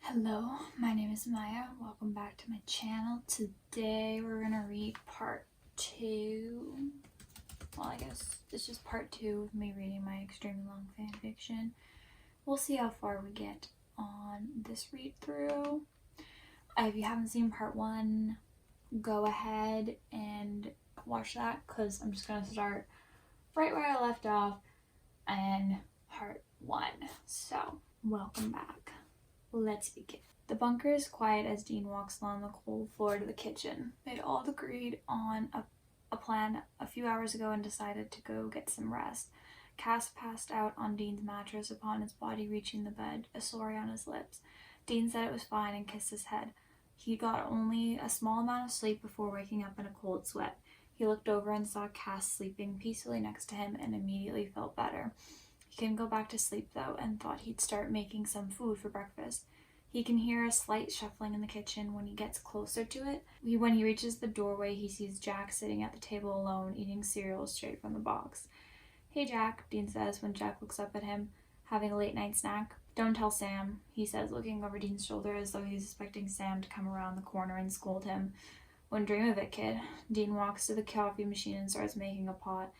Hello, my name is Maya. Welcome back to my channel. Today we're gonna read part 2. Well, I guess it's just part 2 of me reading my extremely long fan fiction. We'll see how far we get on this read through. If you haven't seen part 1, go ahead and watch that because I'm just gonna start right where I left off in part 1. So, welcome back. Let's begin. The bunker is quiet as Dean walks along the cold floor to the kitchen. They'd all agreed on a plan a few hours ago and decided to go get some rest. Cass passed out on Dean's mattress upon his body reaching the bed, a story on his lips. Dean said it was fine and kissed his head. He got only a small amount of sleep before waking up in a cold sweat. He looked over and saw Cass sleeping peacefully next to him and immediately felt better. He couldn't go back to sleep though and thought he'd start making some food for breakfast. He can hear a slight shuffling in the kitchen when he gets closer to it. When he reaches the doorway, he sees Jack sitting at the table alone, eating cereal straight from the box. "Hey Jack," Dean says when Jack looks up at him, having a late night snack. "Don't tell Sam," he says, looking over Dean's shoulder as though he's expecting Sam to come around the corner and scold him. "Wouldn't dream of it, kid." Dean walks to the coffee machine and starts making a pot.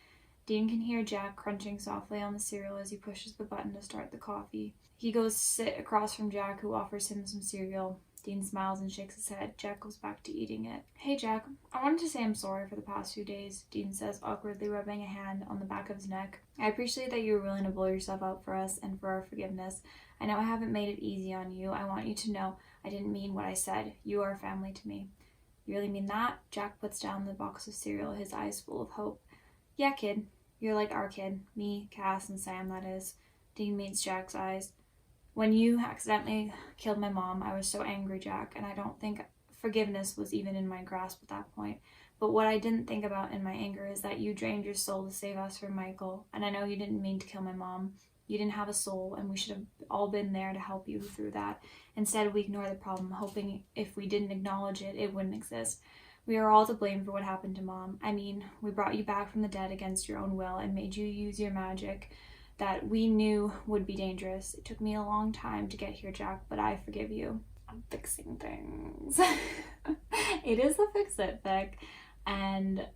Dean can hear Jack crunching softly on the cereal as he pushes the button to start the coffee. He goes to sit across from Jack, who offers him some cereal. Dean smiles and shakes his head. Jack goes back to eating it. "Hey Jack, I wanted to say I'm sorry for the past few days," Dean says, awkwardly rubbing a hand on the back of his neck. "I appreciate that you were willing to blow yourself out for us and for our forgiveness. I know I haven't made it easy on you. I want you to know I didn't mean what I said. You are family to me." "You really mean that?" Jack puts down the box of cereal, his eyes full of hope. "Yeah, kid. You're like our kid. Me, Cass, and Sam, that is." Dean meets Jack's eyes. "When you accidentally killed my mom, I was so angry, Jack, and I don't think forgiveness was even in my grasp at that point. But what I didn't think about in my anger is that you drained your soul to save us from Michael, and I know you didn't mean to kill my mom. You didn't have a soul, and we should have all been there to help you through that. Instead, we ignore the problem, hoping if we didn't acknowledge it, it wouldn't exist. We are all to blame for what happened to Mom. I mean, we brought you back from the dead against your own will and made you use your magic that we knew would be dangerous. It took me a long time to get here, Jack, but I forgive you." I'm fixing things. It is a fix-it fic. And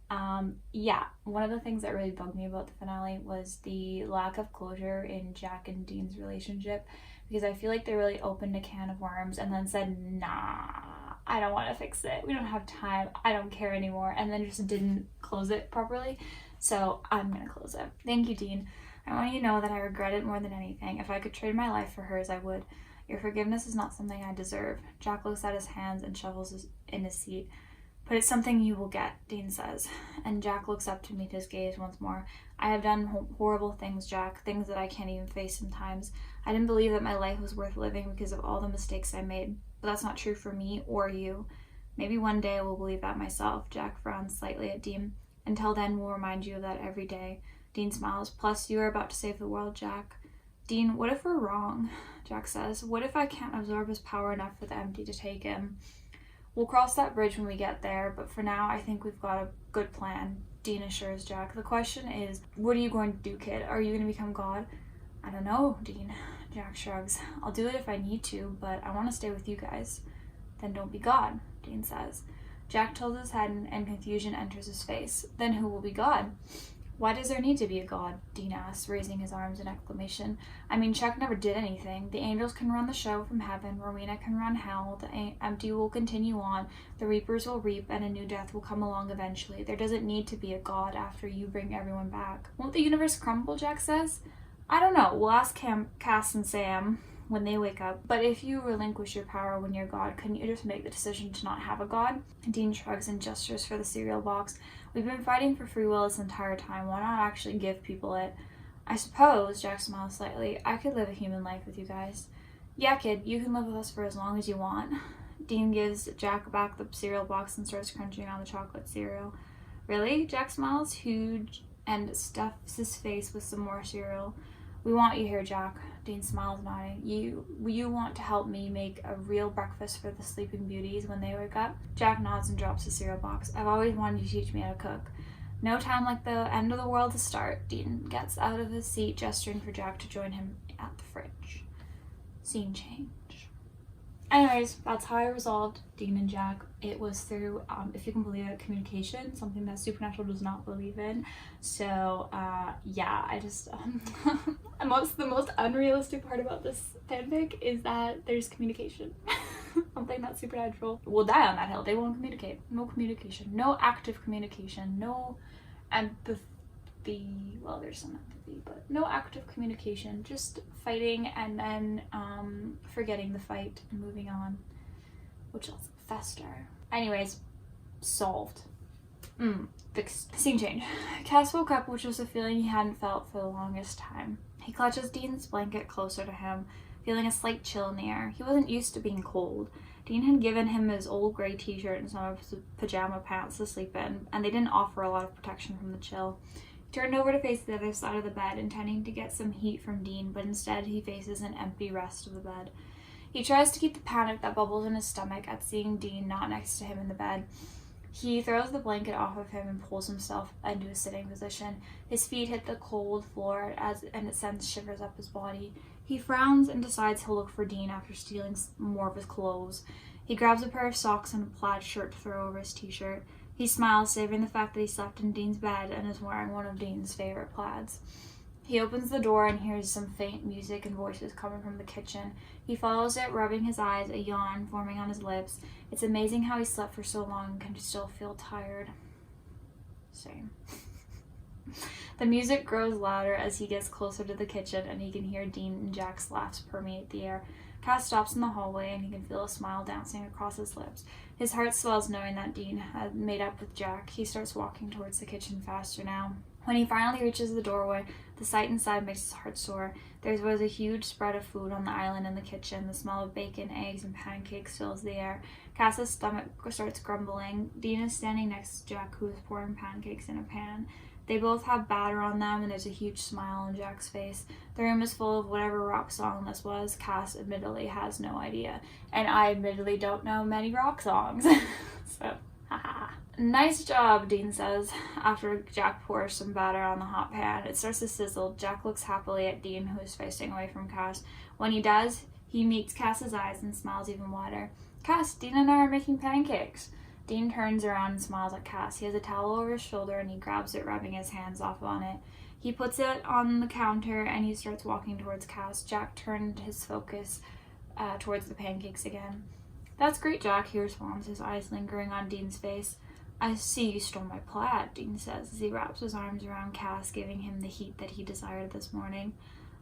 yeah, one of the things that really bugged me about the finale was the lack of closure in Jack and Dean's relationship, because I feel like they really opened a can of worms and then said, "Nah, I don't want to fix it. We don't have time. I don't care anymore," and then just didn't close it properly. So I'm gonna close it. "Thank you, Dean. I want you to know that I regret it more than anything. If I could trade my life for hers, I would. Your forgiveness is not something I deserve." Jack looks at his hands and shovels in his seat. "But it's something you will get," Dean says, and Jack looks up to meet his gaze once more. "I have done horrible things, Jack, things that I can't even face sometimes. I didn't believe that my life was worth living because of all the mistakes I made, but that's not true for me or you. Maybe one day I will believe that myself." Jack frowns slightly at Dean. "Until then, we'll remind you of that every day." Dean smiles. "Plus, you are about to save the world, Jack." "Dean, what if we're wrong?" Jack says. "What if I can't absorb his power enough for the empty to take him?" "We'll cross that bridge when we get there, but for now, I think we've got a good plan," Dean assures Jack. "The question is, what are you going to do, kid? Are you going to become God?" "I don't know, Dean." Jack shrugs. "I'll do it if I need to, but I want to stay with you guys." "Then don't be God," Dean says. Jack tilts his head and confusion enters his face. "Then who will be God?" "Why does there need to be a God?" Dean asks, raising his arms in exclamation. "I mean, Chuck never did anything. The angels can run the show from heaven, Rowena can run hell, the empty will continue on, the reapers will reap, and a new death will come along eventually. There doesn't need to be a God after you bring everyone back." "Won't the universe crumble?" Jack says. "I don't know. We'll ask Cass and Sam when they wake up. But if you relinquish your power when you're God, couldn't you just make the decision to not have a God?" Dean shrugs and gestures for the cereal box. "We've been fighting for free will this entire time. Why not actually give people it?" "I suppose," Jack smiles slightly, "I could live a human life with you guys." "Yeah, kid, you can live with us for as long as you want." Dean gives Jack back the cereal box and starts crunching on the chocolate cereal. "Really?" Jack smiles, huge, and stuffs his face with some more cereal. "We want you here, Jack." Dean smiles, nodding. You want to help me make a real breakfast for the sleeping beauties when they wake up?" Jack nods and drops the cereal box. "I've always wanted you to teach me how to cook." "No time like the end of the world to start." Dean gets out of his seat, gesturing for Jack to join him at the fridge. Scene change. Anyways, that's how I resolved Dean and Jack. It was through, if you can believe it, communication, something that Supernatural does not believe in. So, yeah, I just, the most unrealistic part about this fanfic is that there's communication. Something that Supernatural will die on that hill. They won't communicate. No communication. No active communication. No empathy. Well, there's some empathy, but no active communication. Just fighting and then forgetting the fight and moving on, which lets it fester. Anyways, solved. Fixed. Scene change. Cass woke up, which was a feeling he hadn't felt for the longest time. He clutches Dean's blanket closer to him, feeling a slight chill in the air. He wasn't used to being cold. Dean had given him his old gray t-shirt and some of his pajama pants to sleep in, and they didn't offer a lot of protection from the chill. He turned over to face the other side of the bed, intending to get some heat from Dean, but instead he faces an empty rest of the bed. He tries to keep the panic that bubbles in his stomach at seeing Dean not next to him in the bed. He throws the blanket off of him and pulls himself into a sitting position. His feet hit the cold floor and it sends shivers up his body. He frowns and decides he'll look for Dean after stealing more of his clothes. He grabs a pair of socks and a plaid shirt to throw over his t-shirt. He smiles, savoring the fact that he slept in Dean's bed and is wearing one of Dean's favorite plaids. He opens the door and hears some faint music and voices coming from the kitchen. He follows it, rubbing his eyes, a yawn forming on his lips. It's amazing how he slept for so long and can still feel tired. Same. The music grows louder as he gets closer to the kitchen and he can hear Dean and Jack's laughs permeate the air. Cass stops in the hallway and he can feel a smile dancing across his lips. His heart swells knowing that Dean had made up with Jack. He starts walking towards the kitchen faster now. When he finally reaches the doorway, the sight inside makes his heart soar. There was a huge spread of food on the island in the kitchen. The smell of bacon, eggs, and pancakes fills the air. Cass's stomach starts grumbling. Dean is standing next to Jack, who is pouring pancakes in a pan. They both have batter on them, and there's a huge smile on Jack's face. The room is full of whatever rock song this was. Cass admittedly has no idea. And I admittedly don't know many rock songs. So, haha. Nice job, Dean says, after Jack pours some batter on the hot pan. It starts to sizzle. Jack looks happily at Dean, who is facing away from Cass. When he does, he meets Cass's eyes and smiles even wider. Cass, Dean and I are making pancakes. Dean turns around and smiles at Cass. He has a towel over his shoulder and he grabs it, rubbing his hands off on it. He puts it on the counter and he starts walking towards Cass. Jack turned his focus towards the pancakes again. That's great, Jack, he responds, his eyes lingering on Dean's face. I see you stole my plaid, Dean says as he wraps his arms around Cass, giving him the heat that he desired this morning.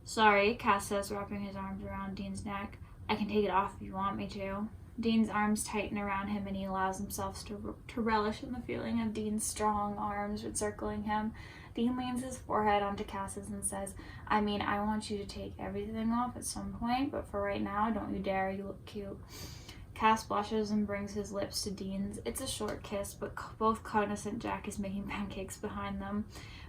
Sorry, Cass says, wrapping his arms around Dean's neck. I can take it off if you want me to. Dean's arms tighten around him and he allows himself to relish in the feeling of Dean's strong arms encircling him. Dean leans his forehead onto Cass's and says, I mean, I want you to take everything off at some point, but for right now, don't you dare, you look cute. Cass blushes and brings his lips to Dean's. It's a short kiss, but both cognizant Jack is making pancakes behind them.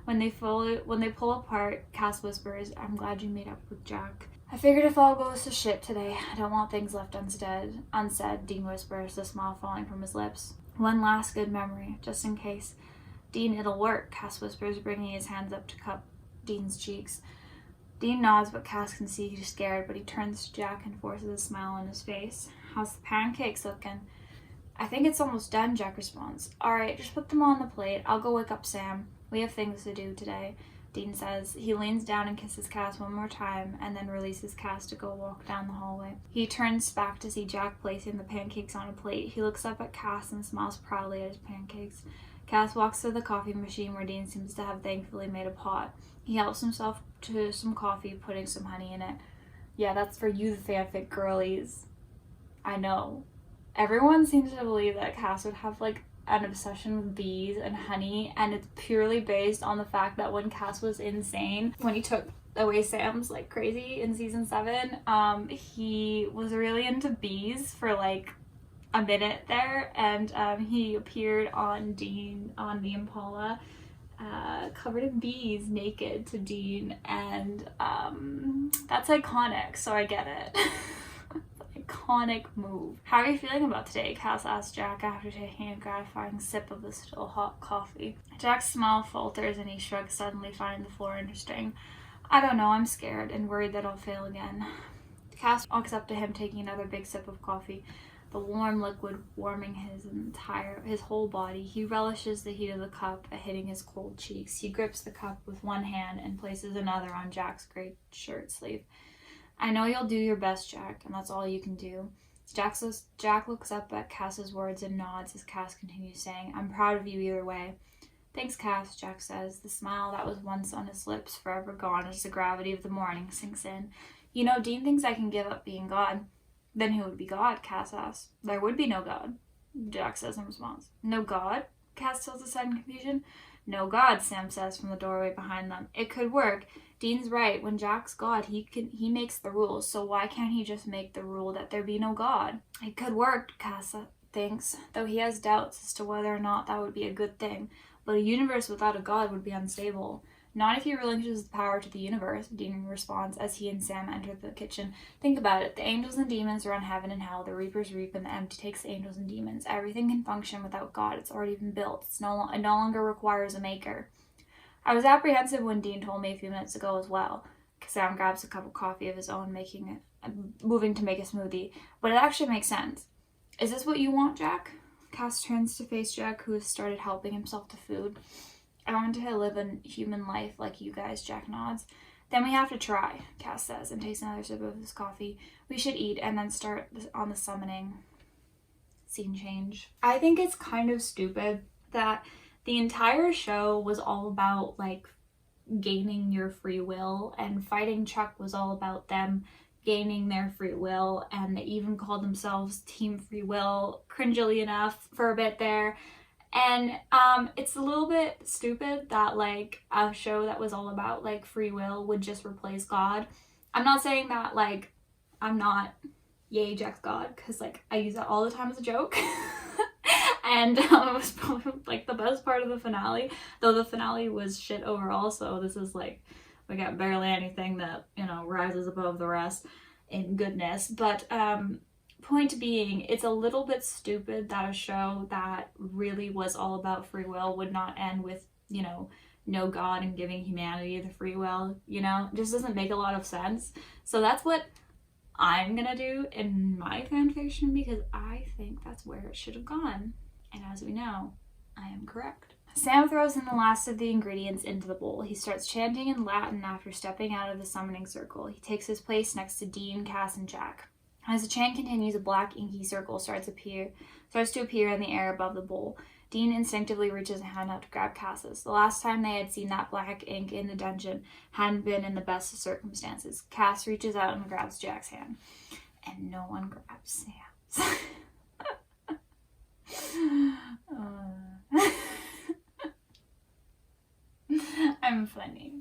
When they pull apart, Cass whispers, I'm glad you made up with Jack. I figured if all goes to shit today, I don't want things left unsaid, Dean whispers, the smile falling from his lips. One last good memory, just in case. Dean, it'll work, Cass whispers, bringing his hands up to cup Dean's cheeks. Dean nods, but Cass can see he's scared, but he turns to Jack and forces a smile on his face. How's the pancakes looking? I think it's almost done, Jack responds. Alright, just put them on the plate. I'll go wake up Sam. We have things to do today, Dean says. He leans down and kisses Cass one more time, and then releases Cass to go walk down the hallway. He turns back to see Jack placing the pancakes on a plate. He looks up at Cass and smiles proudly at his pancakes. Cass walks to the coffee machine where Dean seems to have thankfully made a pot. He helps himself to some coffee, putting some honey in it. Yeah, that's for you, the fanfic girlies. I know. Everyone seems to believe that Cass would have like an obsession with bees and honey, and it's purely based on the fact that when Cass was insane, when he took away Sam's like crazy in season 7, he was really into bees for like a minute there, and he appeared on Dean on the Impala covered in bees, naked to Dean, and that's iconic, so I get it. Iconic move. How are you feeling about today? Cass asks Jack after taking a gratifying sip of the still hot coffee. Jack's smile falters and he shrugs, suddenly finding the floor interesting. I don't know, I'm scared and worried that I'll fail again. Cass walks up to him, taking another big sip of coffee, the warm liquid warming his whole body. He relishes the heat of the cup hitting his cold cheeks. He grips the cup with one hand and places another on Jack's gray shirt sleeve. I know you'll do your best, Jack, and that's all you can do. Jack looks up at Cass's words and nods as Cass continues saying, I'm proud of you either way. Thanks, Cass, Jack says, the smile that was once on his lips forever gone as the gravity of the morning sinks in. You know, Dean thinks I can give up being God. Then who would be God? Cass asks. There would be no God, Jack says in response. No God? Cass tilts his head in confusion. No God, Sam says from the doorway behind them. It could work. Dean's right. When Jack's God, he makes the rules, so why can't he just make the rule that there be no God? It could work, Cass thinks, though he has doubts as to whether or not that would be a good thing. But a universe without a God would be unstable. Not if he relinquishes the power to the universe, Dean responds as he and Sam enter the kitchen. Think about it. The angels and demons run heaven and hell. The reapers reap and the empty takes the angels and demons. Everything can function without God. It's already been built. It no longer requires a maker. I was apprehensive when Dean told me a few minutes ago as well. Sam grabs a cup of coffee of his own, moving to make a smoothie. But it actually makes sense. Is this what you want, Jack? Cass turns to face Jack, who has started helping himself to food. I want to live a human life like you guys, Jack nods. Then we have to try, Cass says, and takes another sip of his coffee. We should eat and then start on the summoning. Scene change. I think it's kind of stupid that the entire show was all about, like, gaining your free will, and Fighting Chuck was all about them gaining their free will, and they even called themselves Team Free Will, cringily enough, for a bit there. And it's a little bit stupid that, like, a show that was all about, like, free will would just replace God. I'm not saying that, like, I'm not yay Jack's God, because, like, I use that all the time as a joke. And it was probably, like, the best part of the finale, though the finale was shit overall, so this is, like, we got barely anything that, you know, rises above the rest in goodness. But point being, it's a little bit stupid that a show that really was all about free will would not end with, you know, no God and giving humanity the free will, you know? It just doesn't make a lot of sense. So that's what I'm gonna do in my fanfiction, because I think that's where it should have gone. And as we know, I am correct. Sam throws in the last of the ingredients into the bowl. He starts chanting in Latin after stepping out of the summoning circle. He takes his place next to Dean, Cass, and Jack. As the chant continues, a black inky circle starts to appear in the air above the bowl. Dean instinctively reaches a hand out to grab Cass's. The last time they had seen that black ink in the dungeon hadn't been in the best of circumstances. Cass reaches out and grabs Jack's hand. And no one grabs Sam's. I'm funny.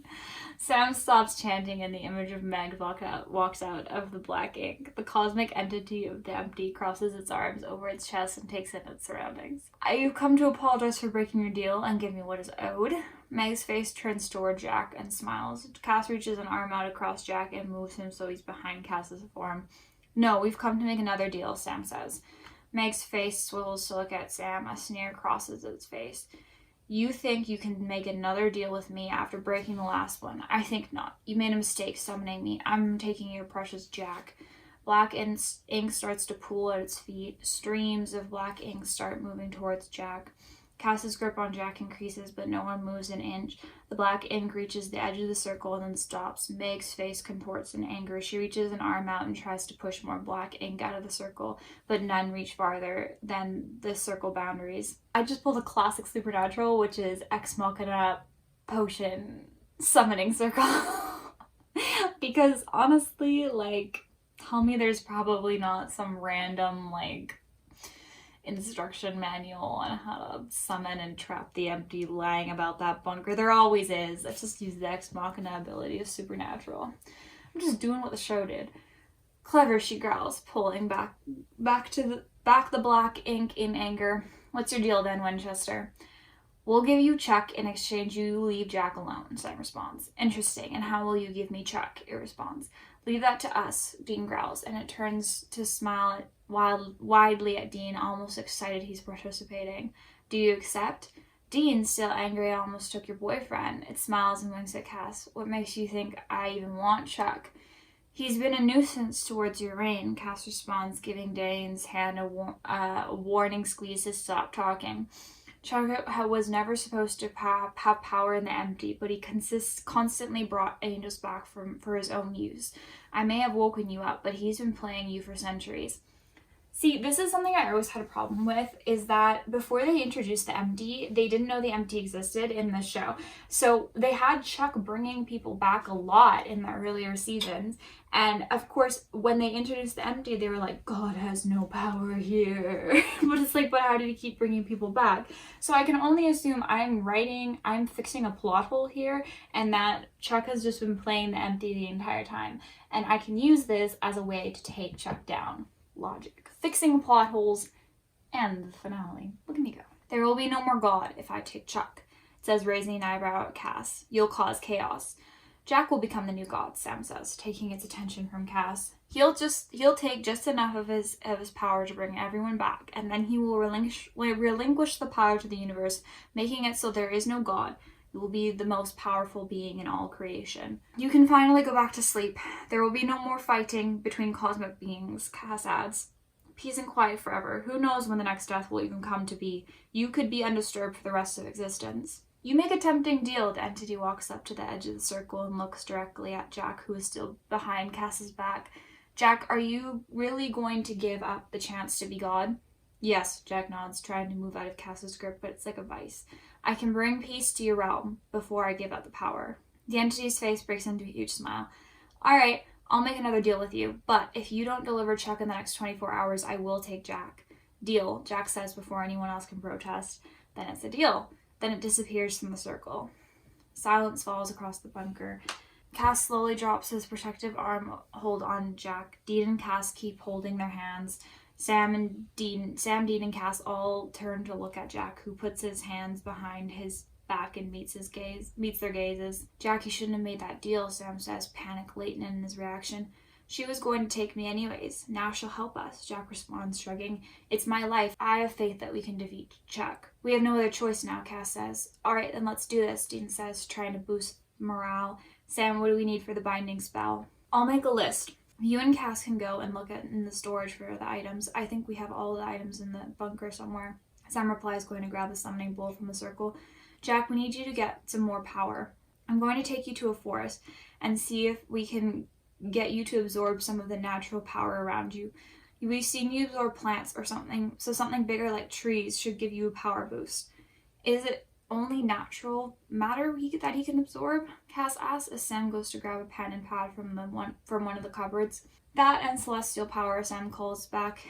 Sam stops chanting and the image of Meg walks out of the black ink. The cosmic entity of the empty crosses its arms over its chest and takes in its surroundings. You've come to apologize for breaking your deal and give me what is owed. Meg's face turns toward Jack and smiles. Cass reaches an arm out across Jack and moves him so he's behind Cass's form. No, we've come to make another deal, Sam says. Meg's face swivels to look at Sam. A sneer crosses its face. You think you can make another deal with me after breaking the last one? I think not. You made a mistake summoning me. I'm taking your precious Jack. Black ink starts to pool at its feet. Streams of black ink start moving towards Jack. Cass's grip on Jack increases, but no one moves an inch. The black ink reaches the edge of the circle and then stops. Meg's face contorts in anger. She reaches an arm out and tries to push more black ink out of the circle, but none reach farther than the circle boundaries. I just pulled a classic Supernatural, which is Ex Machina potion summoning circle. Because honestly, like, tell me there's probably not some random, like, instruction manual on how to summon and trap the empty lying about that bunker. There always is. Let's just use the Ex Machina ability of Supernatural. I'm just doing what the show did. Clever, she growls, pulling back the black ink in anger. What's your deal then, Winchester? We'll give you Chuck. In exchange, you leave Jack alone, Sam responds. Interesting. And how will you give me Chuck? It responds. Leave that to us, Dean growls, and it turns to smile widely at Dean, almost excited he's participating. Do you accept? Dean, still angry, I almost took your boyfriend. It smiles and winks at Cass. What makes you think I even want Chuck? He's been a nuisance towards your reign, Cass responds, giving Dane's hand a warning squeeze to stop talking. Chuck was never supposed to have power in the empty, but he constantly brought angels back for his own use. I may have woken you up, but he's been playing you for centuries. See, this is something I always had a problem with, is that before they introduced the empty, they didn't know the empty existed in the show. So they had Chuck bringing people back a lot in the earlier seasons. And of course, when they introduced the empty, they were like, God has no power here. But it's like, but how did he keep bringing people back? So I can only assume I'm fixing a plot hole here, and that Chuck has just been playing the empty the entire time. And I can use this as a way to take Chuck down. Logic. Fixing plot holes, and the finale. Look at me go. There will be no more God if I take Chuck, says, raising an eyebrow at Cass. You'll cause chaos. Jack will become the new God, Sam says, taking its attention from Cass. He'll take just enough of his power to bring everyone back, and then he will relinquish the power to the universe, making it so there is no God. You will be the most powerful being in all creation. You can finally go back to sleep. There will be no more fighting between cosmic beings, Cass adds. Peace and quiet forever. Who knows when the next death will even come to be. You could be undisturbed for the rest of existence. You make a tempting deal. The entity walks up to the edge of the circle and looks directly at Jack, who is still behind Cass's back. Jack, are you really going to give up the chance to be God? Yes, Jack nods, trying to move out of Cass's grip, but it's like a vice. I can bring peace to your realm before I give up the power. The entity's face breaks into a huge smile. All right, I'll make another deal with you, but if you don't deliver Chuck in the next 24 hours, I will take Jack. Deal, Jack says before anyone else can protest. Then it's a deal. Then it disappears from the circle. Silence falls across the bunker. Cass slowly drops his protective arm hold on Jack. Dean and Cass keep holding their hands. Sam, Dean, and Cass all turn to look at Jack, who puts his hands behind his back and meets their gazes. Jack, you shouldn't have made that deal, Sam says, panic latent in his reaction. She was going to take me anyways. Now she'll help us, Jack responds, shrugging. It's my life. I have faith that we can defeat Chuck. We have no other choice now, Cass says. All right, then let's do this, Dean says, trying to boost morale. Sam, what do we need for the binding spell? I'll make a list. You and Cass can go and look in the storage for the items. I think we have all the items in the bunker somewhere. Sam replies, going to grab the summoning bowl from the circle. Jack, we need you to get some more power. I'm going to take you to a forest and see if we can get you to absorb some of the natural power around you. We've seen you absorb plants or something, so something bigger like trees should give you a power boost. Is it only natural matter that he can absorb? Cass asks as Sam goes to grab a pen and pad from one of the cupboards. That and celestial power, Sam calls back,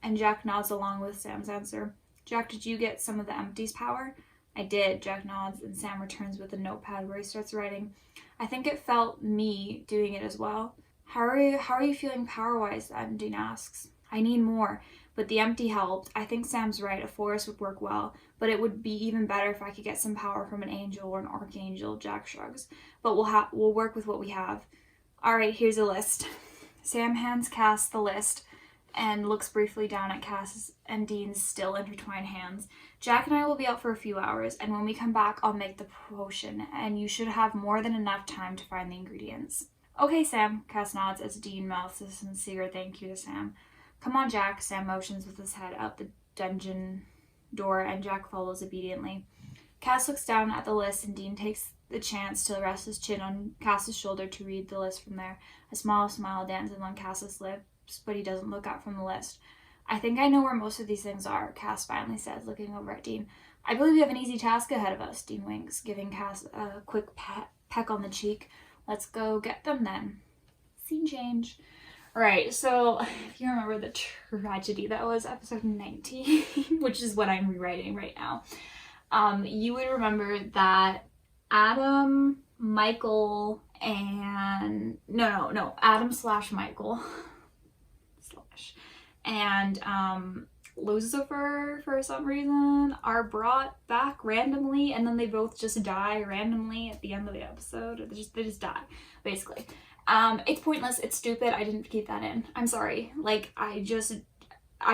and Jack nods along with Sam's answer. Jack, did you get some of the empty's power? I did, Jack nods, and Sam returns with a notepad where he starts writing. I think it felt me doing it as well. How are you feeling power-wise then? Dean asks. I need more, but the empty helped. I think Sam's right, a forest would work well, but it would be even better if I could get some power from an angel or an archangel, Jack shrugs. But we'll work with what we have. Alright, here's a list. Sam hands Cass the list and looks briefly down at Cass and Dean's still intertwined hands. Jack and I will be out for a few hours, and when we come back, I'll make the potion, and you should have more than enough time to find the ingredients. Okay, Sam, Cass nods as Dean mouths a sincere thank you to Sam. Come on, Jack, Sam motions with his head out the dungeon door, and Jack follows obediently. Cass looks down at the list, and Dean takes the chance to rest his chin on Cass's shoulder to read the list from there. A small smile dances on Cass's lips, but he doesn't look up from the list. I think I know where most of these things are, Cass finally says, looking over at Dean. I believe we have an easy task ahead of us, Dean winks, giving Cass a quick peck on the cheek. Let's go get them then. Scene change. Alright, so if you remember the tragedy that was episode 19, which is what I'm rewriting right now, you would remember that Adam, Michael, and... Adam / Michael and Lucifer, for some reason, are brought back randomly, and then they both just die randomly at the end of the episode. They just die, basically. It's pointless, it's stupid, I didn't keep that in. I'm sorry. Like, I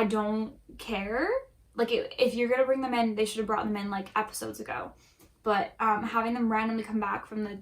don't care. Like, if you're gonna bring them in, they should have brought them in, like, episodes ago. But, having them randomly come back from the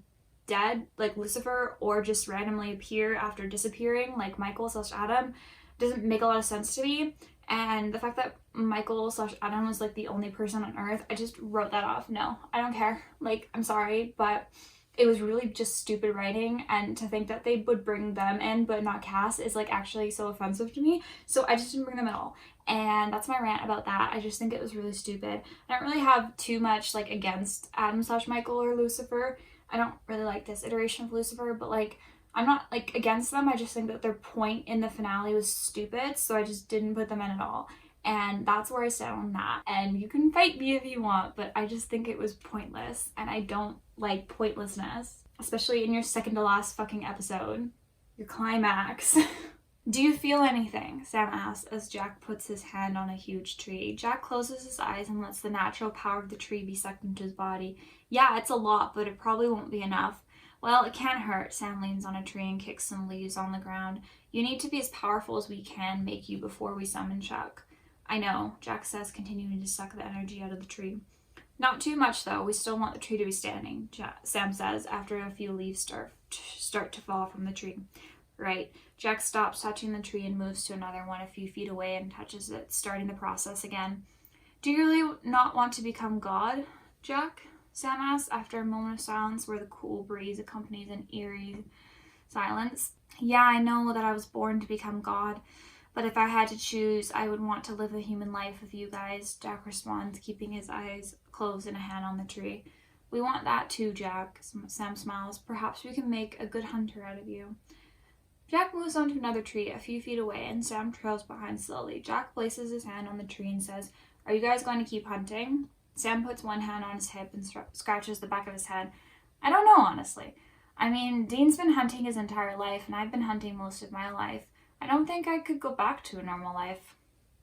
dead, like Lucifer, or just randomly appear after disappearing, like Michael/Adam, doesn't make a lot of sense to me. And the fact that Michael/Adam was like the only person on Earth, I just wrote that off. No, I don't care. Like, I'm sorry, but it was really just stupid writing, and to think that they would bring them in but not Cass is like actually so offensive to me. So I just didn't bring them at all. And that's my rant about that. I just think it was really stupid. I don't really have too much like against Adam/Michael or Lucifer. I don't really like this iteration of Lucifer, but like I'm not like against them. I just think that their point in the finale was stupid, so I just didn't put them in at all. And that's where I stand on that. And you can fight me if you want, but I just think it was pointless, and I don't like pointlessness, especially in your second to last fucking episode, your climax. Do you feel anything? Sam asks as Jack puts his hand on a huge tree. Jack closes his eyes and lets the natural power of the tree be sucked into his body. Yeah, it's a lot, but it probably won't be enough. Well, it can't hurt. Sam leans on a tree and kicks some leaves on the ground. You need to be as powerful as we can make you before we summon Chuck. I know, Jack says, continuing to suck the energy out of the tree. Not too much, though. We still want the tree to be standing, Sam says, after a few leaves start to fall from the tree. Right. Jack stops touching the tree and moves to another one a few feet away and touches it, starting the process again. Do you really not want to become God, Jack? Sam asks after a moment of silence where the cool breeze accompanies an eerie silence. Yeah, I know that I was born to become God, but if I had to choose, I would want to live a human life with you guys, Jack responds, keeping his eyes closed and a hand on the tree. We want that too, Jack, Sam smiles. Perhaps we can make a good hunter out of you. Jack moves on to another tree a few feet away, and Sam trails behind slowly. Jack places his hand on the tree and says, Are you guys going to keep hunting? Sam puts one hand on his hip and scratches the back of his head. I don't know, honestly. I mean, Dean's been hunting his entire life, and I've been hunting most of my life. I don't think I could go back to a normal life.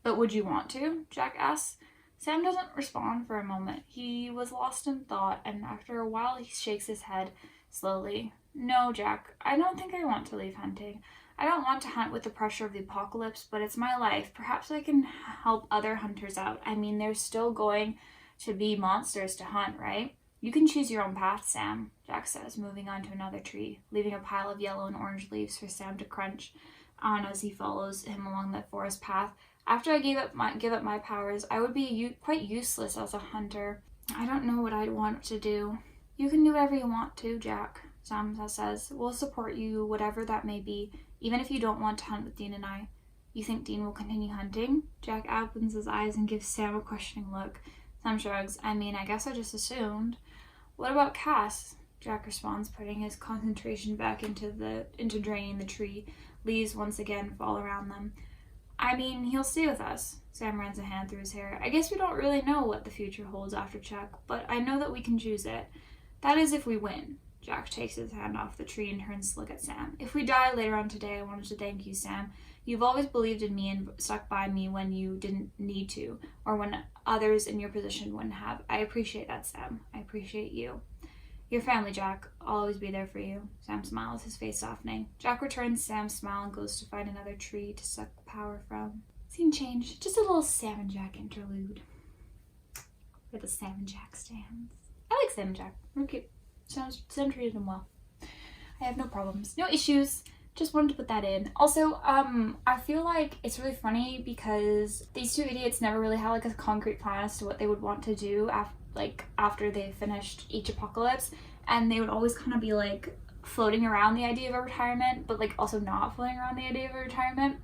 But would you want to? Jack asks. Sam doesn't respond for a moment. He was lost in thought, and after a while he shakes his head slowly. No, Jack, I don't think I want to leave hunting. I don't want to hunt with the pressure of the apocalypse, but it's my life. Perhaps I can help other hunters out. I mean, there's still going to be monsters to hunt, right? You can choose your own path, Sam, Jack says, moving on to another tree, leaving a pile of yellow and orange leaves for Sam to crunch on as he follows him along the forest path. After I give up my powers, I would be quite useless as a hunter. I don't know what I'd want to do. You can do whatever you want to, Jack, Sam says. We'll support you, whatever that may be, even if you don't want to hunt with Dean and I. You think Dean will continue hunting? Jack opens his eyes and gives Sam a questioning look. Sam shrugs. I mean, I guess I just assumed. What about Cass? Jack responds, putting his concentration back into draining the tree. Leaves once again fall around them. I mean, he'll stay with us. Sam runs a hand through his hair. I guess we don't really know what the future holds after Chuck, but I know that we can choose it. That is if we win. Jack takes his hand off the tree and turns to look at Sam. If we die later on today, I wanted to thank you, Sam. You've always believed in me and stuck by me when you didn't need to, or when others in your position wouldn't have. I appreciate that, Sam. I appreciate you. Your family, Jack. I'll always be there for you. Sam smiles, his face softening. Jack returns Sam's smile and goes to find another tree to suck power from. Scene change. Just a little Sam and Jack interlude. Where the Sam and Jack stands. I like Sam and Jack. They're cute. Sam treated them well. I have no problems. No issues. Just wanted to put that in. Also, I feel like it's really funny because these two idiots never really had like a concrete plan as to what they would want to do after they finished each apocalypse, and they would always kind of be like floating around the idea of a retirement, but like also not floating around the idea of a retirement.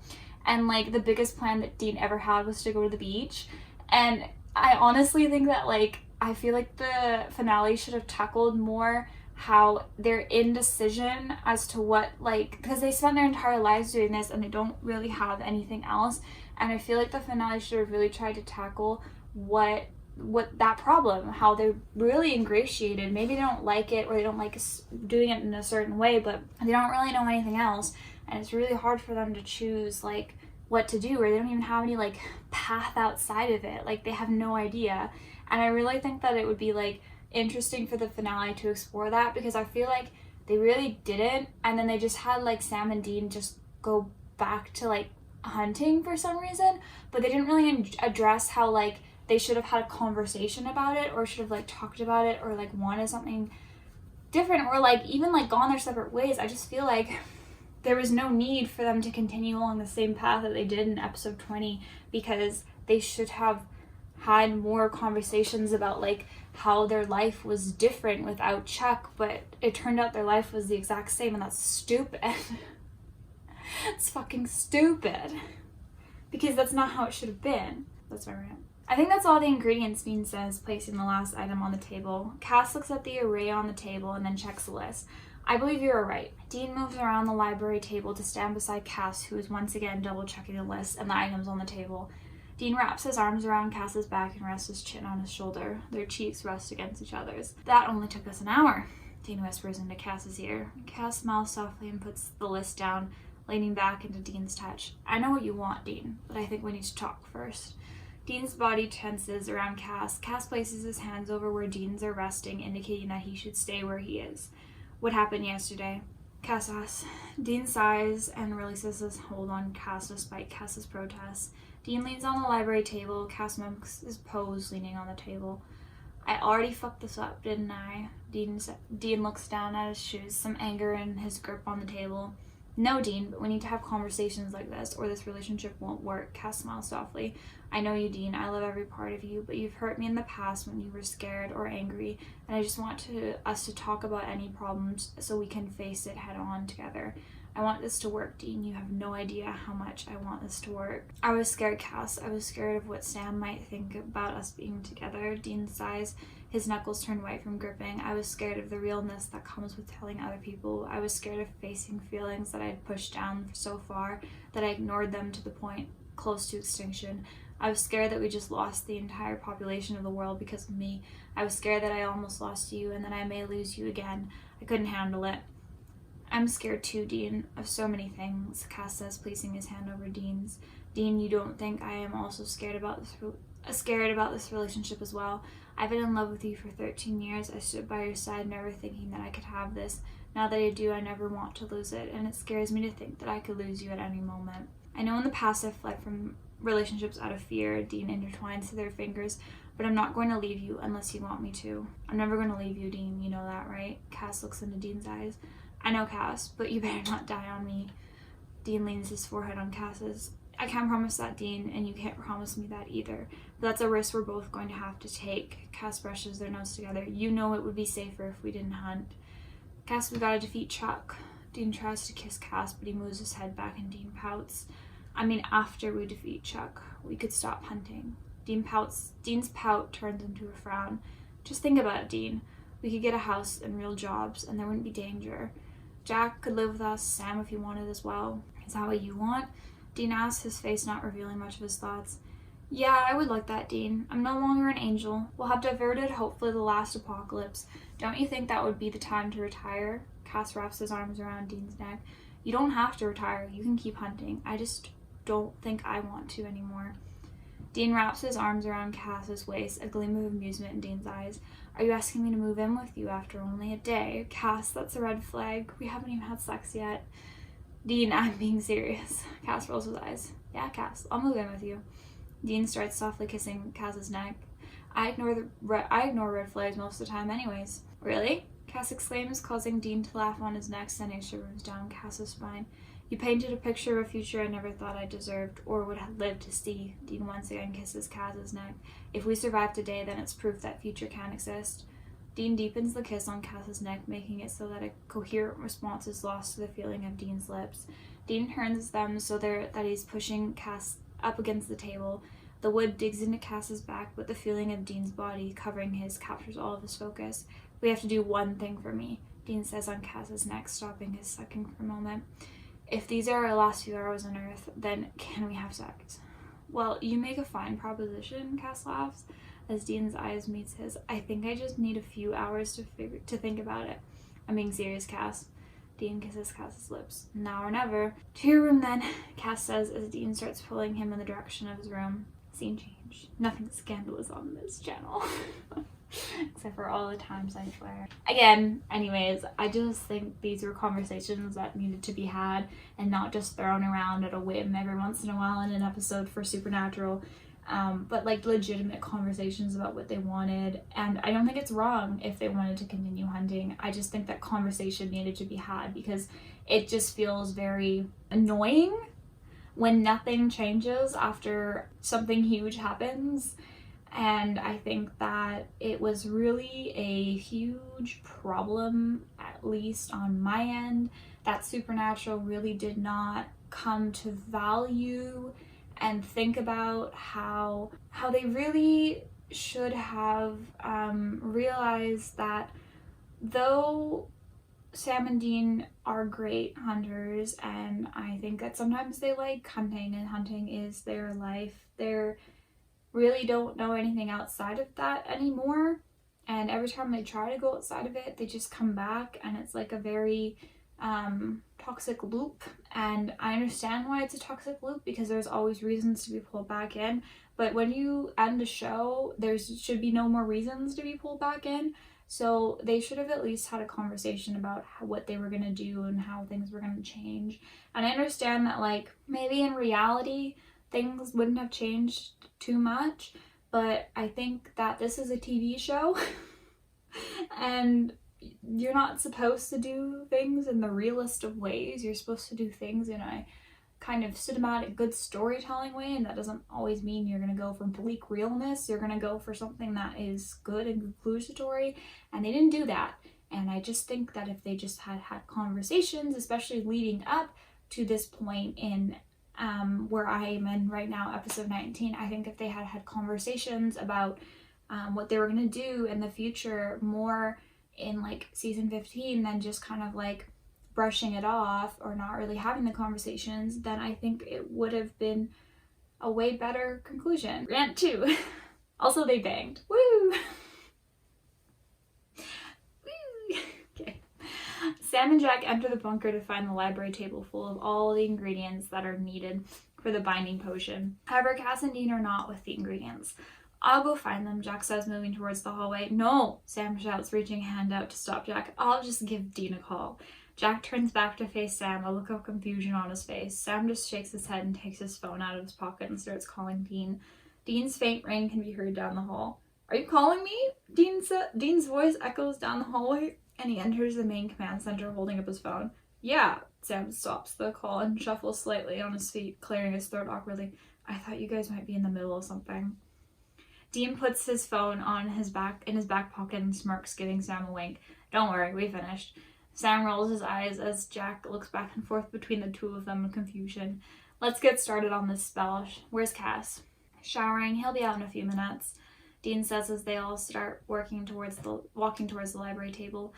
And like the biggest plan that Dean ever had was to go to the beach. And I honestly think that like I feel like the finale should have tackled more how their indecision as to what, like, because they spent their entire lives doing this and they don't really have anything else. And I feel like the finale should have really tried to tackle what that problem, how they're really ingratiated. Maybe they don't like it, or they don't like doing it in a certain way, but they don't really know anything else, and it's really hard for them to choose like what to do, or they don't even have any like path outside of it. Like they have no idea. And I really think that it would be like interesting for the finale to explore that, because I feel like they really didn't, and then they just had like Sam and Dean just go back to like hunting for some reason, but they didn't really address how like they should have had a conversation about it, or should have like talked about it, or like wanted something different or like even like gone their separate ways. I just feel like there was no need for them to continue along the same path that they did in episode 20, because they should have had more conversations about like how their life was different without Chuck, but it turned out their life was the exact same, and that's stupid. It's fucking stupid, because that's not how it should have been. That's my rant. I think that's all the ingredients Dean says, placing the last item on the table. Cass looks at the array on the table and then checks the list. I believe you are right. Dean moves around the library table to stand beside Cass, who is once again double checking the list and the items on the table. Dean wraps his arms around Cass's back and rests his chin on his shoulder. Their cheeks rest against each other's. That only took us an hour, Dean whispers into Cass's ear. Cass smiles softly and puts the list down, leaning back into Dean's touch. I know what you want, Dean, but I think we need to talk first. Dean's body tenses around Cass. Cass places his hands over where Dean's are resting, indicating that he should stay where he is. What happened yesterday? Cass asks. Dean sighs and releases his hold on Cass despite Cass's protests. Dean leans on the library table. Cass mimics his pose, leaning on the table. I already fucked this up, didn't I? Dean looks down at his shoes, some anger in his grip on the table. No, Dean, but we need to have conversations like this, or this relationship won't work. Cass smiles softly. I know you, Dean. I love every part of you, but you've hurt me in the past when you were scared or angry, and I just want us to talk about any problems so we can face it head on together. I want this to work, Dean. You have no idea how much I want this to work. I was scared, Cass. I was scared of what Sam might think about us being together. Dean sighs. His knuckles turn white from gripping. I was scared of the realness that comes with telling other people. I was scared of facing feelings that I had pushed down so far that I ignored them to the point close to extinction. I was scared that we just lost the entire population of the world because of me. I was scared that I almost lost you and that I may lose you again. I couldn't handle it. I'm scared too, Dean, of so many things, Cass says, placing his hand over Dean's. Dean, you don't think I am also scared about this relationship as well? I've been in love with you for 13 years. I stood by your side, never thinking that I could have this. Now that I do, I never want to lose it, and it scares me to think that I could lose you at any moment. I know in the past I've fled from relationships out of fear, Dean intertwines their fingers, but I'm not going to leave you unless you want me to. I'm never going to leave you, Dean. You know that, right? Cass looks into Dean's eyes. I know, Cass, but you better not die on me. Dean leans his forehead on Cass's. I can't promise that, Dean, and you can't promise me that either. But that's a risk we're both going to have to take. Cass brushes their nose together. You know it would be safer if we didn't hunt. Cass, we gotta defeat Chuck. Dean tries to kiss Cass, but he moves his head back and Dean pouts. I mean, after we defeat Chuck, we could stop hunting. Dean pouts. Dean's pout turns into a frown. Just think about it, Dean. We could get a house and real jobs, and there wouldn't be danger. Jack could live with us, Sam if he wanted as well. Is that what you want? Dean asks, his face not revealing much of his thoughts. Yeah, I would like that, Dean. I'm no longer an angel. We'll have diverted, hopefully, the last apocalypse. Don't you think that would be the time to retire? Cass wraps his arms around Dean's neck. You don't have to retire. You can keep hunting. I just don't think I want to anymore. Dean wraps his arms around Cass's waist, a gleam of amusement in Dean's eyes. Are you asking me to move in with you after only a day? Cass, that's a red flag. We haven't even had sex yet. Dean, I'm being serious. Cass rolls his eyes. Yeah, Cass, I'll move in with you. Dean starts softly kissing Cass's neck. I ignore red flags most of the time anyways. Really? Cass exclaims, causing Dean to laugh on his neck, sending shivers down Cass's spine. You painted a picture of a future I never thought I deserved or would have lived to see. Dean once again kisses Cass's neck. If we survive today, then it's proof that future can exist. Dean deepens the kiss on Cass's neck, making it so that a coherent response is lost to the feeling of Dean's lips. Dean turns them so that he's pushing Cass up against the table. The wood digs into Cass's back, but the feeling of Dean's body covering his captures all of his focus. We have to do one thing for me, Dean says on Cass's neck, stopping his sucking for a moment. If these are our last few hours on Earth, then can we have sex? Well, you make a fine proposition, Cass laughs, as Dean's eyes meets his. I think I just need a few hours to think about it. I'm being serious, Cass. Dean kisses Cass's lips. Now or never. To your room then, Cass says as Dean starts pulling him in the direction of his room. Scene change. Nothing scandalous on this channel. Except for all the times I swear. Again, anyways, I just think these were conversations that needed to be had and not just thrown around at a whim every once in a while in an episode for Supernatural. but like legitimate conversations about what they wanted. And I don't think it's wrong if they wanted to continue hunting. I just think that conversation needed to be had, because it just feels very annoying when nothing changes after something huge happens. And I think that it was really a huge problem, at least on my end, that Supernatural really did not come to value and think about how they really should have realized that though Sam and Dean are great hunters, and I think that sometimes they like hunting and hunting is their life, they really don't know anything outside of that anymore. And every time they try to go outside of it, they just come back, and it's like a very toxic loop. And I understand why it's a toxic loop, because there's always reasons to be pulled back in. But when you end a show, there should be no more reasons to be pulled back in. So they should have at least had a conversation about what they were going to do and how things were going to change. And I understand that, like, maybe in reality things wouldn't have changed too much, but I think that this is a TV show and you're not supposed to do things in the realest of ways. You're supposed to do things in a kind of cinematic, good storytelling way, and that doesn't always mean you're going to go for bleak realness. You're going to go for something that is good and conclusory, and they didn't do that. And I just think that if they just had conversations, especially leading up to this point in where I am in right now, episode 19, I think if they had conversations about what they were going to do in the future more in like season 15 than just kind of like brushing it off or not really having the conversations, then I think it would have been a way better conclusion. Rant 2. Also, they banged. Woo! Woo! Okay. Sam and Jack enter the bunker to find the library table full of all the ingredients that are needed for the binding potion. However, Cass and Dean are not with the ingredients. I'll go find them, Jack says, moving towards the hallway. No, Sam shouts, reaching a hand out to stop Jack. I'll just give Dean a call. Jack turns back to face Sam, a look of confusion on his face. Sam just shakes his head and takes his phone out of his pocket and starts calling Dean. Dean's faint ring can be heard down the hall. Are you calling me? Dean's voice echoes down the hallway, and he enters the main command center holding up his phone. Yeah, Sam stops the call and shuffles slightly on his feet, clearing his throat awkwardly. I thought you guys might be in the middle of something. Dean puts his phone in his back pocket and smirks, giving Sam a wink. Don't worry, we finished. Sam rolls his eyes as Jack looks back and forth between the two of them in confusion. Let's get started on this spell. Where's Cass? Showering. He'll be out in a few minutes, Dean says as they all start walking towards the library table.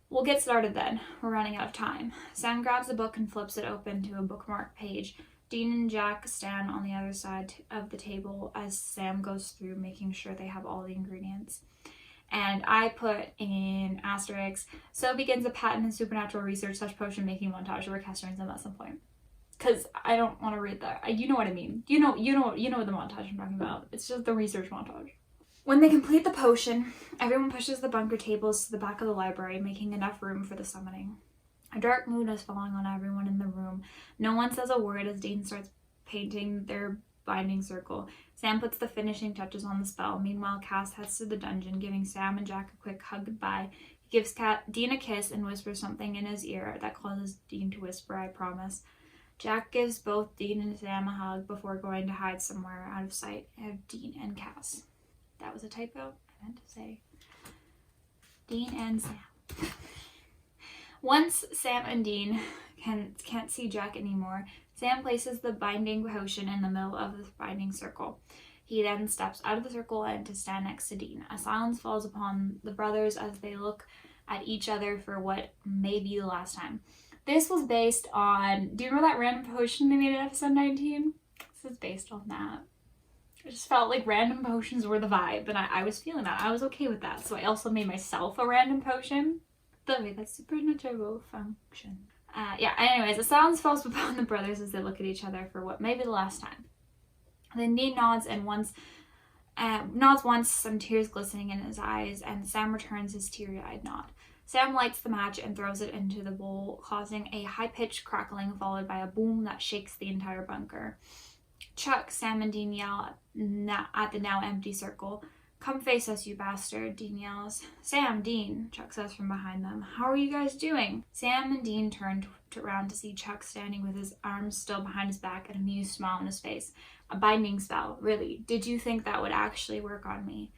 We'll get started then. We're running out of time. Sam grabs a book and flips it open to a bookmarked page. Dean and Jack stand on the other side of the table as Sam goes through, making sure they have all the ingredients. And I put in asterisk, so begins a patent and supernatural research / potion making montage where Cass joins them at some point. Because I don't want to read that. You know what I mean. You know what the montage I'm talking about. It's just the research montage. When they complete the potion, everyone pushes the bunker tables to the back of the library, making enough room for the summoning. A dark mood is falling on everyone in the room. No one says a word as Dean starts painting their binding circle. Sam puts the finishing touches on the spell. Meanwhile, Cass heads to the dungeon, giving Sam and Jack a quick hug goodbye. He gives Dean a kiss and whispers something in his ear that causes Dean to whisper, I promise. Jack gives both Dean and Sam a hug before going to hide somewhere out of sight of Dean and Cass. That was a typo. I meant to say Dean and Sam. Once Sam and Dean can't see Jack anymore, Sam places the binding potion in the middle of the binding circle. He then steps out of the circle and to stand next to Dean. A silence falls upon the brothers as they look at each other for what may be the last time. This was based on, do you remember that random potion they made in episode 19? This is based on that. I just felt like random potions were the vibe, and I was feeling that. I was okay with that. So I also made myself a random potion. The way that supernatural function. Anyways, a silence falls upon the brothers as they look at each other for what may be the last time. Then Dean nods once, some tears glistening in his eyes, and Sam returns his teary-eyed nod. Sam lights the match and throws it into the bowl, causing a high-pitched crackling followed by a boom that shakes the entire bunker. Chuck, Sam, and Dean yell at the now empty circle. Come face us, you bastard, Dean yells. Sam, Dean, Chuck says from behind them. How are you guys doing? Sam and Dean turned around to see Chuck standing with his arms still behind his back and a amused smile on his face. A binding spell, really. Did you think that would actually work on me?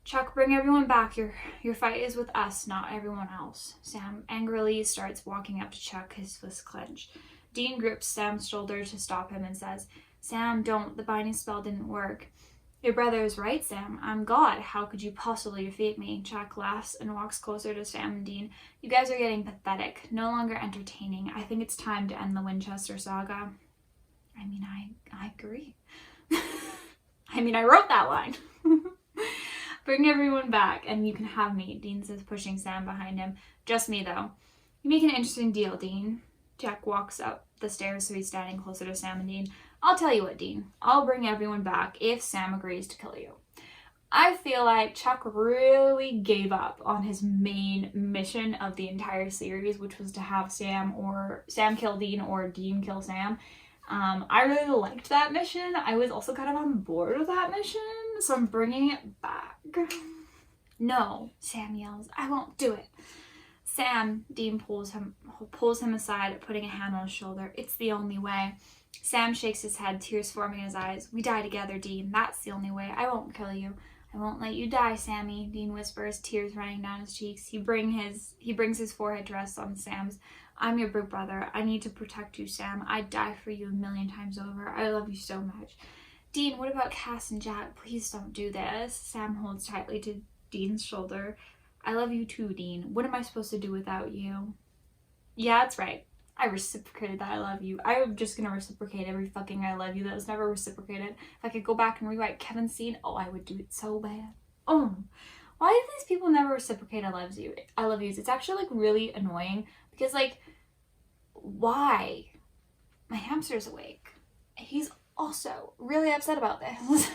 Chuck, bring everyone back. Your fight is with us, not everyone else. Sam angrily starts walking up to Chuck, his fists clenched. Dean grips Sam's shoulder to stop him and says, Sam, don't. The binding spell didn't work. Your brother is right, Sam. I'm God. How could you possibly defeat me? Chuck laughs and walks closer to Sam and Dean. You guys are getting pathetic. No longer entertaining. I think it's time to end the Winchester saga. I mean, I agree. I mean, I wrote that line. Bring everyone back and you can have me, Dean says, pushing Sam behind him. Just me, though. You make an interesting deal, Dean. Jack walks up the stairs so he's standing closer to Sam and Dean. I'll tell you what, Dean. I'll bring everyone back if Sam agrees to kill you. I feel like Chuck really gave up on his main mission of the entire series, which was to have Sam kill Dean or Dean kill Sam. I really liked that mission. I was also kind of on board with that mission, so I'm bringing it back. No, Sam yells. I won't do it. Sam, Dean pulls him aside, putting a hand on his shoulder. It's the only way. Sam shakes his head, tears forming in his eyes. We die together, Dean. That's the only way. I won't kill you. I won't let you die, Sammy, Dean whispers, tears running down his cheeks. He brings his forehead to rest on Sam's. I'm your big brother. I need to protect you, Sam. I'd die for you 1,000,000 times over. I love you so much. Dean, what about Cass and Jack? Please don't do this. Sam holds tightly to Dean's shoulder. I love you too, Dean. What am I supposed to do without you? Yeah, that's right. I reciprocated that I love you. I'm just gonna reciprocate every fucking I love you that was never reciprocated. If I could go back and rewrite Kevin's scene, oh, I would do it so bad. Oh, why do these people never reciprocate I love yous? It's actually like really annoying because like, why? My hamster's awake. He's also really upset about this.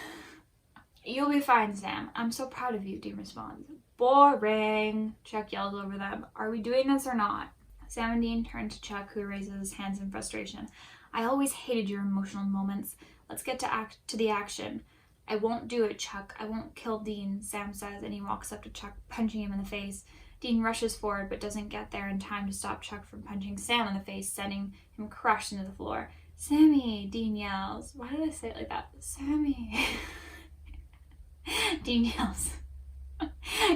You'll be fine, Sam. I'm so proud of you, Dean responds. Boring, Chuck yells over them. Are we doing this or not? Sam and Dean turn to Chuck, who raises his hands in frustration. I always hated your emotional moments. Let's get to the action. I won't do it, Chuck. I won't kill Dean, Sam says, and he walks up to Chuck, punching him in the face. Dean rushes forward, but doesn't get there in time to stop Chuck from punching Sam in the face, sending him crushed into the floor. Sammy, Dean yells. Why did I say it like that? Sammy. Dean yells.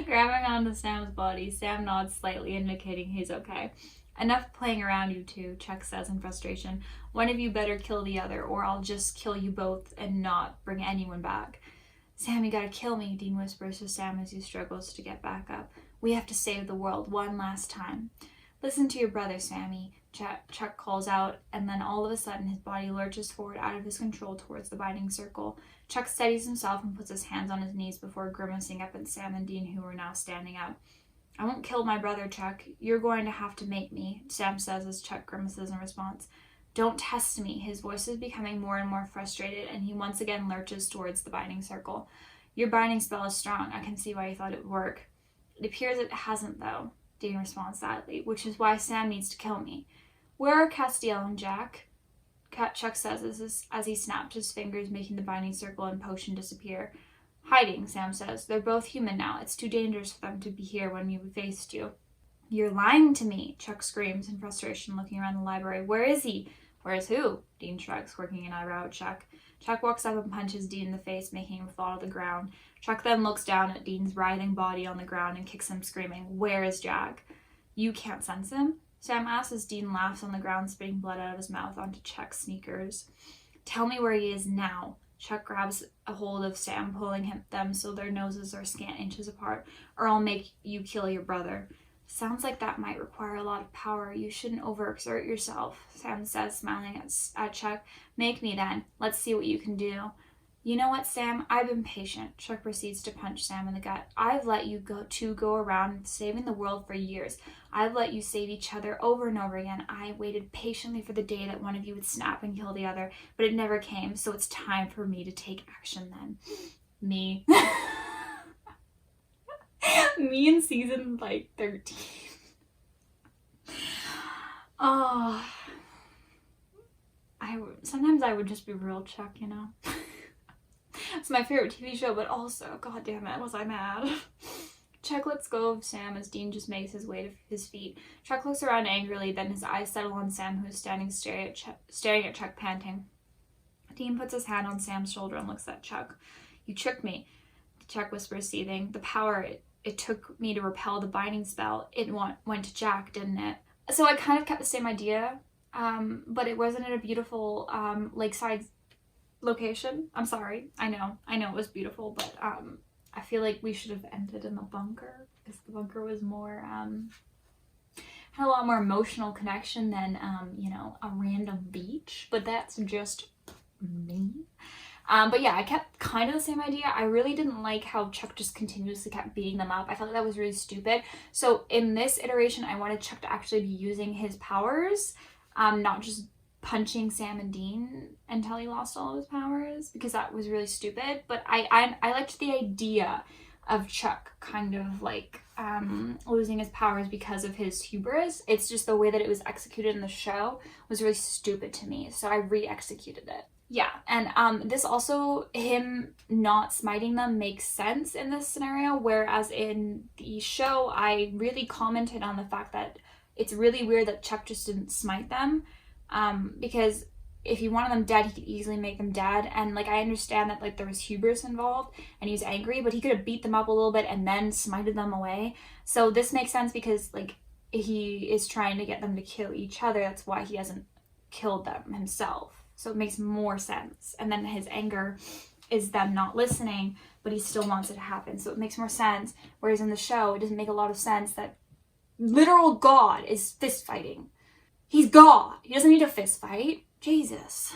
Grabbing onto Sam's body, Sam nods slightly, indicating he's okay. Enough playing around, you two, Chuck says in frustration. One of you better kill the other, or I'll just kill you both and not bring anyone back. Sam, you gotta kill me, Dean whispers to Sam as he struggles to get back up. We have to save the world one last time. Listen to your brother, Sammy, Chuck calls out, and then all of a sudden his body lurches forward out of his control towards the binding circle. Chuck steadies himself and puts his hands on his knees before grimacing up at Sam and Dean, who are now standing up. I won't kill my brother, Chuck. You're going to have to make me, Sam says as Chuck grimaces in response. Don't test me. His voice is becoming more and more frustrated, and he once again lurches towards the binding circle. Your binding spell is strong. I can see why you thought it would work. It appears it hasn't, though, Dean responds sadly, which is why Sam needs to kill me. Where are Castiel and Jack? Chuck says as he snapped his fingers, making the binding circle and potion disappear. Hiding, Sam says. They're both human now. It's too dangerous for them to be here when we faced you. You're lying to me, Chuck screams in frustration, looking around the library. Where is he? Where's who? Dean shrugs, quirking an eyebrow at Chuck. Chuck walks up and punches Dean in the face, making him fall to the ground. Chuck then looks down at Dean's writhing body on the ground and kicks him, screaming, Where is Jack? You can't sense him? Sam asks as Dean laughs on the ground, spitting blood out of his mouth onto Chuck's sneakers. Tell me where he is now. Chuck grabs a hold of Sam, pulling them so their noses are scant inches apart, or I'll make you kill your brother. Sounds like that might require a lot of power. You shouldn't overexert yourself, Sam says, smiling at Chuck. Make me then. Let's see what you can do. You know what, Sam? I've been patient. Chuck proceeds to punch Sam in the gut. I've let you go around saving the world for years. I've let you save each other over and over again. I waited patiently for the day that one of you would snap and kill the other, but it never came, so it's time for me to take action then. Me. Me in season, 13. Oh. I sometimes I would just be real Chuck, you know? It's my favorite TV show, but also, god damn it, was I mad. Chuck lets go of Sam as Dean just makes his way to his feet. Chuck looks around angrily, then his eyes settle on Sam, who is standing staring at Chuck, panting. Dean puts his hand on Sam's shoulder and looks at Chuck. You tricked me, Chuck whispers, seething. The power it took me to repel the binding spell, it went to Jack, didn't it? So I kind of kept the same idea, but it wasn't in a beautiful lakeside location. I'm sorry. I know it was beautiful, but I feel like we should have ended in the bunker, because the bunker was more had a lot more emotional connection than you know, a random beach. But that's just me. But yeah, I kept kind of the same idea. I really didn't like how Chuck just continuously kept beating them up. I felt like that was really stupid. So in this iteration, I wanted Chuck to actually be using his powers, not just punching Sam and Dean until he lost all of his powers, because that was really stupid. But I liked the idea of Chuck kind of like losing his powers because of his hubris. It's just the way that it was executed in the show was really stupid to me, so I re-executed it. Yeah, and this also, him not smiting them makes sense in this scenario, whereas in the show, I really commented on the fact that it's really weird that Chuck just didn't smite them, because if he wanted them dead, he could easily make them dead, and like I understand that like there was hubris involved and he was angry, but he could have beat them up a little bit and then smited them away. So this makes sense because like he is trying to get them to kill each other. That's why he hasn't killed them himself. So it makes more sense. And then his anger is them not listening, but he still wants it to happen. So it makes more sense. Whereas in the show, it doesn't make a lot of sense that literal God is fist fighting. He's God. He doesn't need a fist fight. Jesus.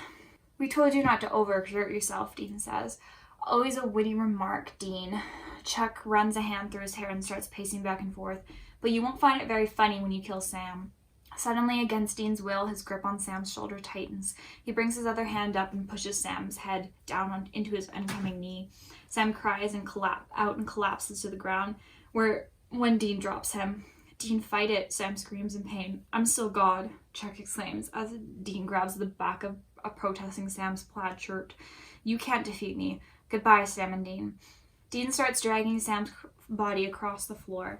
We told you not to overexert yourself, Dean says. Always a witty remark, Dean. Chuck runs a hand through his hair and starts pacing back and forth. But you won't find it very funny when you kill Sam. Suddenly, against Dean's will, his grip on Sam's shoulder tightens. He brings his other hand up and pushes Sam's head down into his incoming knee. Sam cries and collapses to the ground, when Dean drops him. Dean, fight it, Sam screams in pain. I'm still God, Chuck exclaims, as Dean grabs the back of a protesting Sam's plaid shirt. You can't defeat me. Goodbye, Sam and Dean. Dean starts dragging Sam's body across the floor.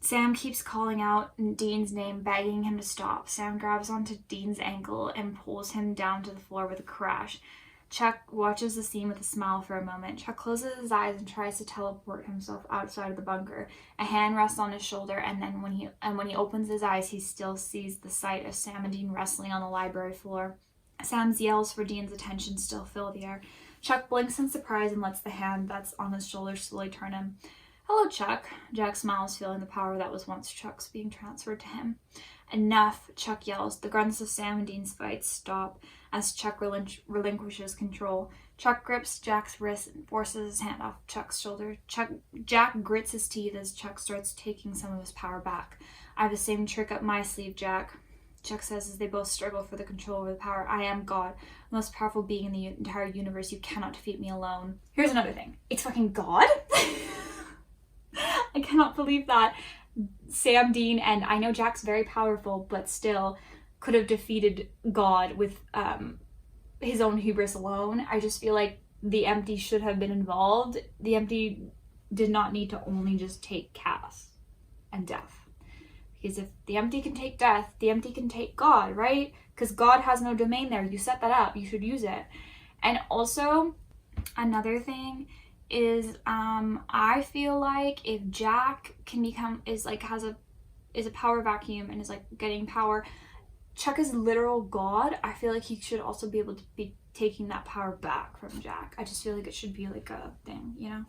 Sam keeps calling out Dean's name, begging him to stop. Sam grabs onto Dean's ankle and pulls him down to the floor with a crash. Chuck watches the scene with a smile for a moment. Chuck closes his eyes and tries to teleport himself outside of the bunker. A hand rests on his shoulder, and then when he opens his eyes, he still sees the sight of Sam and Dean wrestling on the library floor. Sam's yells for Dean's attention still fill the air. Chuck blinks in surprise and lets the hand that's on his shoulder slowly turn him. Hello, Chuck. Jack smiles, feeling the power that was once Chuck's being transferred to him. Enough, Chuck yells. The grunts of Sam and Dean's fight stop as Chuck relinquishes control. Chuck grips Jack's wrist and forces his hand off Chuck's shoulder. Jack grits his teeth as Chuck starts taking some of his power back. I have the same trick up my sleeve, Jack. Chuck says as they both struggle for the control over the power. I am God, the most powerful being in the entire universe. You cannot defeat me alone. Here's another thing. It's fucking God? I cannot believe that Sam, Dean, and I know Jack's very powerful, but still could have defeated God with his own hubris alone. I just feel like the Empty should have been involved. The Empty did not need to only just take chaos and death. Because if the Empty can take death, the Empty can take God, right? Because God has no domain there. You set that up. You should use it. And also, another thing is I feel like if Jack can is a power vacuum and is like getting power, Chuck is literal God. I feel like he should also be able to be taking that power back from Jack. I just feel like it should be like a thing, you know?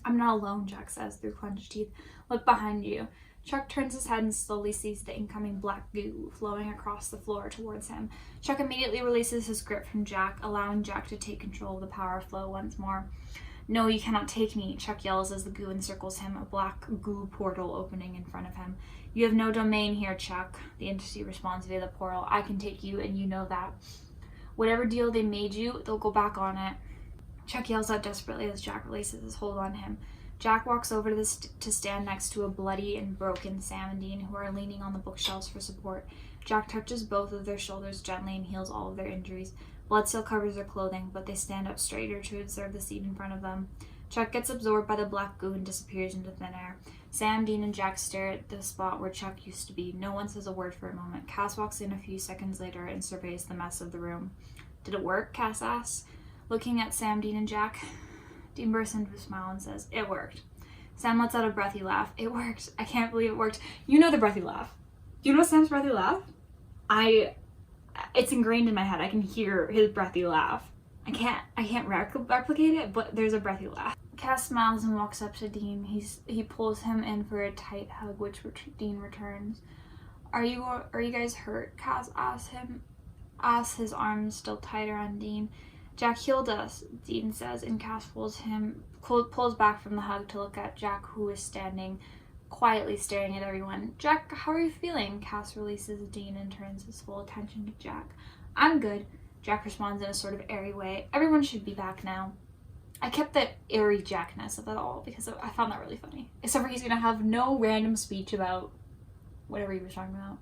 I'm not alone, Jack says through clenched teeth. Look behind you. Chuck turns his head and slowly sees the incoming black goo flowing across the floor towards him. Chuck immediately releases his grip from Jack, allowing Jack to take control of the power flow once more. No, you cannot take me, Chuck yells as the goo encircles him, a black goo portal opening in front of him. You have no domain here, Chuck, the entity responds via the portal. I can take you, and you know that. Whatever deal they made you, they'll go back on it. Chuck yells out desperately as Jack releases his hold on him. Jack walks over to stand next to a bloody and broken Sam and Dean, who are leaning on the bookshelves for support. Jack touches both of their shoulders gently and heals all of their injuries. Blood still covers their clothing, but they stand up straighter to observe the scene in front of them. Chuck gets absorbed by the black goo and disappears into thin air. Sam, Dean, and Jack stare at the spot where Chuck used to be. No one says a word for a moment. Cass walks in a few seconds later and surveys the mess of the room. Did it work? Cass asks. Looking at Sam, Dean, and Jack, Dean bursts into a smile and says, "It worked." Sam lets out a breathy laugh. "It worked. I can't believe it worked." You know the breathy laugh. You know Sam's breathy laugh? It's ingrained in my head. I can hear his breathy laugh. I can't replicate it, but there's a breathy laugh. Cass smiles and walks up to Dean. He pulls him in for a tight hug, which Dean returns. Are you guys hurt?" Cass asks, his arms still tight around Dean. "Jack healed us," Dean says, and Cass pulls back from the hug to look at Jack, who is standing quietly staring at everyone. "Jack, how are you feeling?" Cass releases Dean and turns his full attention to Jack. "I'm good," Jack responds in a sort of airy way. "Everyone should be back now." I kept the airy Jackness of it all because I found that really funny. Except for he's going to have no random speech about whatever he was talking about.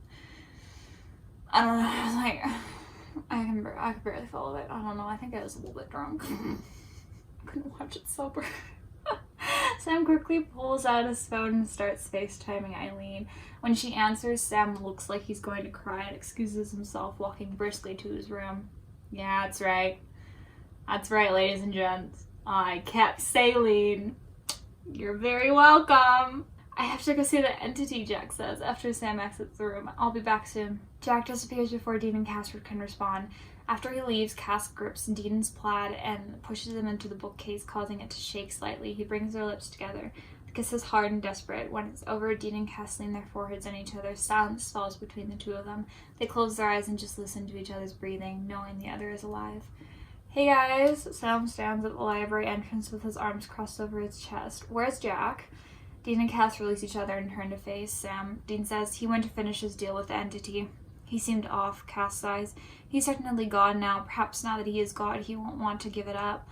I don't know. I was like, I could barely follow it. I don't know. I think I was a little bit drunk. I couldn't watch it sober. Sam quickly pulls out his phone and starts FaceTiming Eileen. When she answers, Sam looks like he's going to cry and excuses himself, walking briskly to his room. "Yeah, that's right. That's right, ladies and gents. I kept saline. You're very welcome." "I have to go see the entity," Jack says after Sam exits the room. "I'll be back soon." Jack disappears before Dean and Casper can respond. After he leaves, Cass grips Dean's plaid and pushes him into the bookcase, causing it to shake slightly. He brings their lips together. The kiss is hard and desperate. When it's over, Dean and Cass lean their foreheads on each other. Silence falls between the two of them. They close their eyes and just listen to each other's breathing, knowing the other is alive. "Hey guys," Sam stands at the library entrance with his arms crossed over his chest. "Where's Jack?" Dean and Cass release each other and turn to face Sam. Dean says he went to finish his deal with the entity. "He seemed off," Cass sighs. "He's technically God now. Perhaps now that he is God, he won't want to give it up.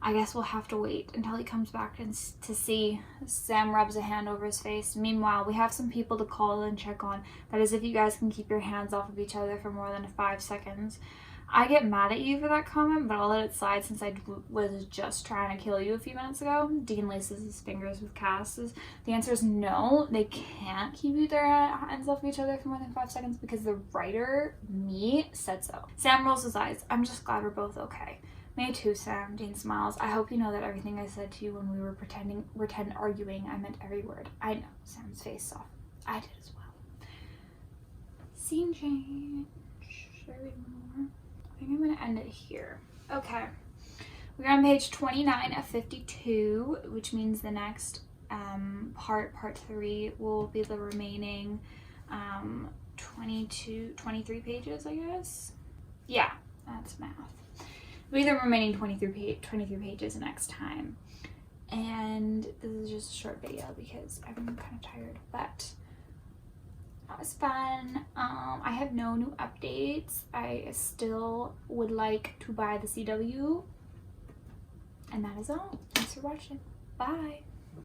I guess we'll have to wait until he comes back to see." Sam rubs a hand over his face. "Meanwhile, we have some people to call and check on. That is, if you guys can keep your hands off of each other for more than 5 seconds. I get mad at you for that comment, but I'll let it slide since I was just trying to kill you a few minutes ago." Dean laces his fingers with Cass's. "The answer is no. They can't keep their hands off each other for more than 5 seconds because the writer, me, said so." Sam rolls his eyes. "I'm just glad we're both okay." "Me too, Sam." Dean smiles. "I hope you know that everything I said to you when we were pretend arguing, I meant every word." "I know." Sam's face softened. "I did as well." Scene change. Share more. I think I'm going to end it here. Okay. We're on page 29 of 52, which means the next part 3, will be the remaining 23 pages, I guess. Yeah, that's math. It'll be the remaining 23 pages next time. And this is just a short video because I'm kind of tired, but that was fun. I have no new updates. I still would like to buy the CW. And that is all. Thanks for watching. Bye.